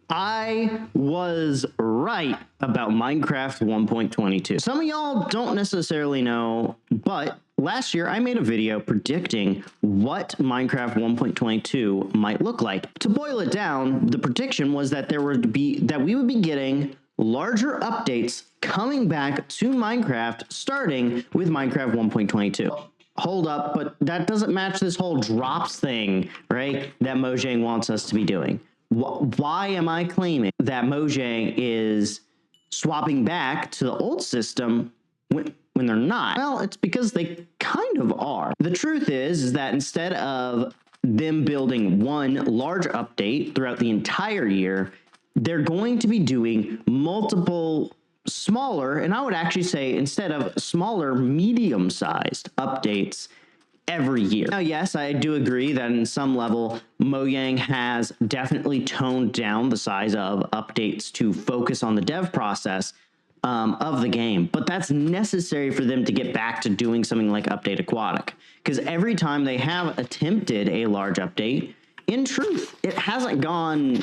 I was right about Minecraft 1.22. Some of y'all don't necessarily know, but last year I made a video predicting what Minecraft 1.22 might look like. To boil it down, the prediction was that we would be getting larger updates coming back to Minecraft starting with Minecraft 1.22. Hold up, but that doesn't match this whole drops thing, right, that Mojang wants us to be doing. Why am I claiming that Mojang is swapping back to the old system when they're not? Well, it's because they kind of are. The truth is that instead of them building one large update throughout the entire year, they're going to be doing multiple smaller, and I would actually say instead of smaller, medium-sized updates every year. Now, yes, I do agree that in some level, Mojang has definitely toned down the size of updates to focus on the dev process of the game, but that's necessary for them to get back to doing something like Update Aquatic, because every time they have attempted a large update, in truth, it hasn't gone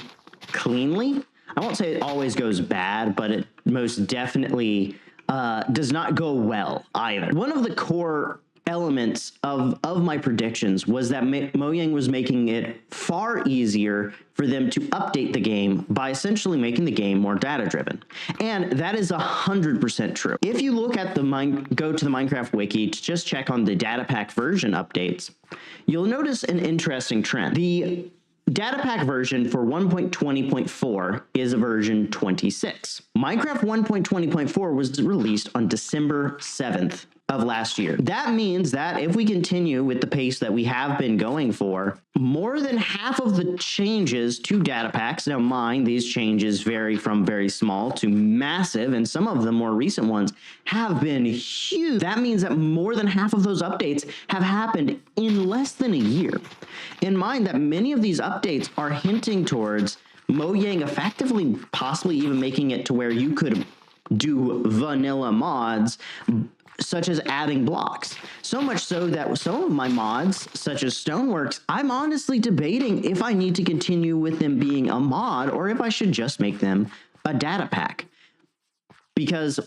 cleanly. I won't say it always goes bad, but it most definitely does not go well either. One of the core elements of my predictions was that Mojang was making it far easier for them to update the game by essentially making the game more data-driven. And that is 100% true. If you look at go to the Minecraft wiki to just check on the data pack version updates, you'll notice an interesting trend. The data pack version for 1.20.4 is a version 26. Minecraft 1.20.4 was released on December 7th of last year. That means that if we continue with the pace that we have been going for, more than half of the changes to data packs, now mind these changes vary from very small to massive, and some of the more recent ones have been huge. That means that more than half of those updates have happened in less than a year. In mind that many of these updates are hinting towards Mojang effectively possibly even making it to where you could do vanilla mods, such as adding blocks. So much so that some of my mods, such as Stoneworks, I'm honestly debating if I need to continue with them being a mod or if I should just make them a data pack. Because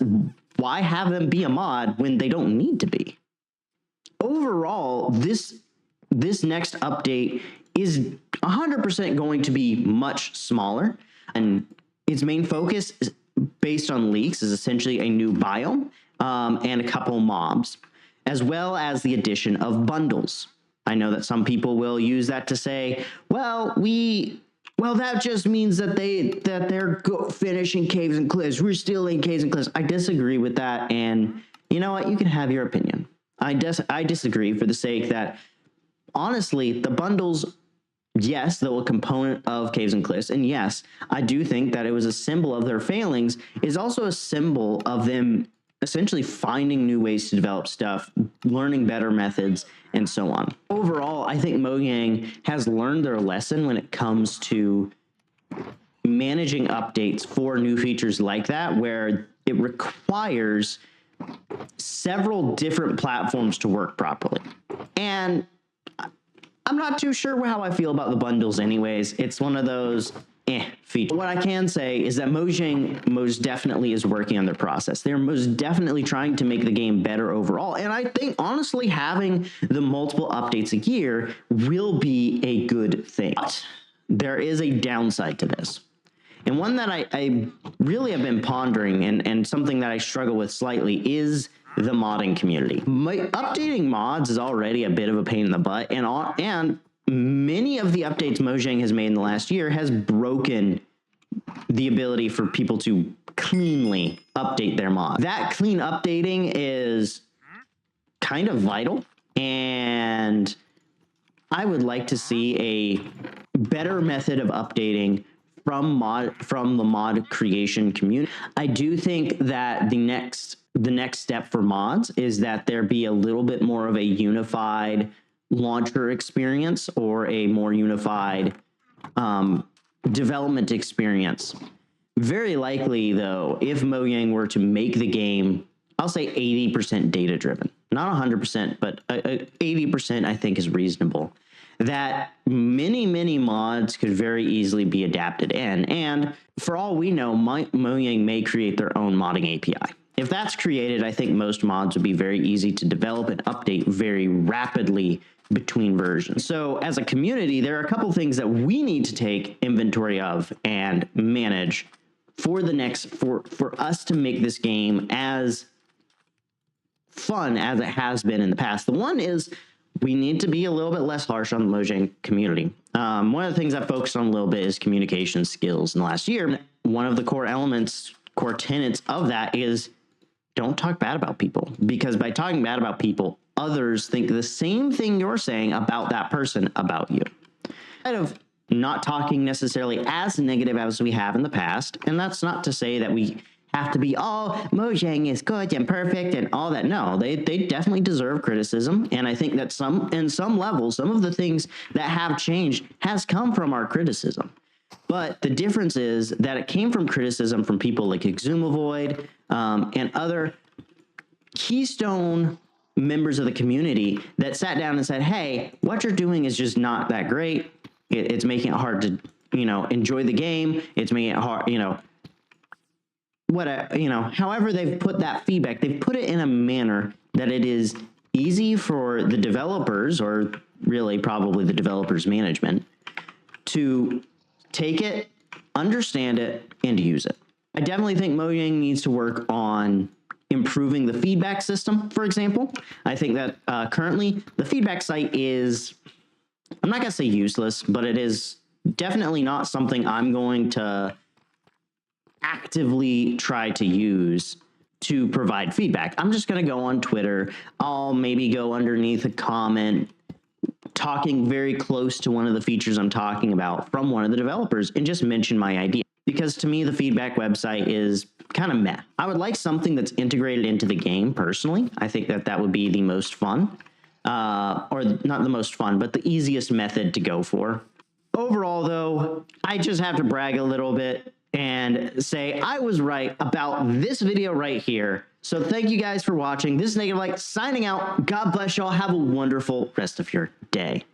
why have them be a mod when they don't need to be? Overall, this next update is 100% going to be much smaller, and its main focus is based on leaks is essentially a new biome and a couple mobs, as well as the addition of bundles. I know that some people will use that to say, well, that just means that they're finishing caves and cliffs. We're still in caves and cliffs. I disagree with that, and you know what? You can have your opinion. I disagree for the sake that, honestly, the bundles, yes, they're a component of Caves and Cliffs, and yes, I do think that it was a symbol of their failings, is also a symbol of them essentially finding new ways to develop stuff, learning better methods, and so on. Overall, I think Mojang has learned their lesson when it comes to managing updates for new features like that, where it requires several different platforms to work properly. And I'm not too sure how I feel about the bundles anyways. It's one of those features. What I can say is that Mojang most definitely is working on their process. They're most definitely trying to make the game better overall. And I think, honestly, having the multiple updates a year will be a good thing. But there is a downside to this. And one that I really have been pondering, and something that I struggle with slightly, is the modding community. Updating mods is already a bit of a pain in the butt, and many of the updates Mojang has made in the last year has broken the ability for people to cleanly update their mod. That clean updating is kind of vital, and I would like to see a better method of updating from the mod creation community. I do think that the next step for mods is that there be a little bit more of a unified launcher experience, or a more unified development experience. Very likely, though, if Mojang were to make the game, I'll say 80% data driven, not 100%, but 80% I think is reasonable. that many mods could very easily be adapted in. And for all we know, Mojang may create their own modding API. If that's created, I think most mods would be very easy to develop and update very rapidly between versions. So as a community, there are a couple things that we need to take inventory of and manage for the next, for us to make this game as fun as it has been in the past. The one is we need to be a little bit less harsh on the Mojang community. One of the things I focused on a little bit is communication skills in the last year. One of the core elements, core tenets of that is don't talk bad about people, because by talking bad about people, others think the same thing you're saying about that person about you. Instead of not talking necessarily as negative as we have in the past, and that's not to say that we have to be all Mojang is good and perfect and all that. No, they definitely deserve criticism, and I think that in some levels, some of the things that have changed has come from our criticism. But the difference is that it came from criticism from people like Exumavoid and other keystone members of the community that sat down and said, hey, what you're doing is just not that great. It's making it hard to, enjoy the game. It's making it hard, however they've put that feedback, they've put it in a manner that it is easy for the developers, or really probably the developers management, to take it, understand it, and use it. I definitely think Mojang needs to work on improving the feedback system, for example. I think that currently the feedback site is, I'm not going to say useless, but it is definitely not something I'm going to actively try to use to provide feedback. I'm just going to go on Twitter. I'll maybe go underneath a comment talking very close to one of the features I'm talking about from one of the developers and just mention my idea. Because to me, the feedback website is kind of meh. I would like something that's integrated into the game personally. I think that would be the most fun, or not the most fun, but the easiest method to go for. Overall, though, I just have to brag a little bit and say I was right about this video right here. So thank you guys for watching. This is Negative Light signing out. God bless y'all. Have a wonderful rest of your day.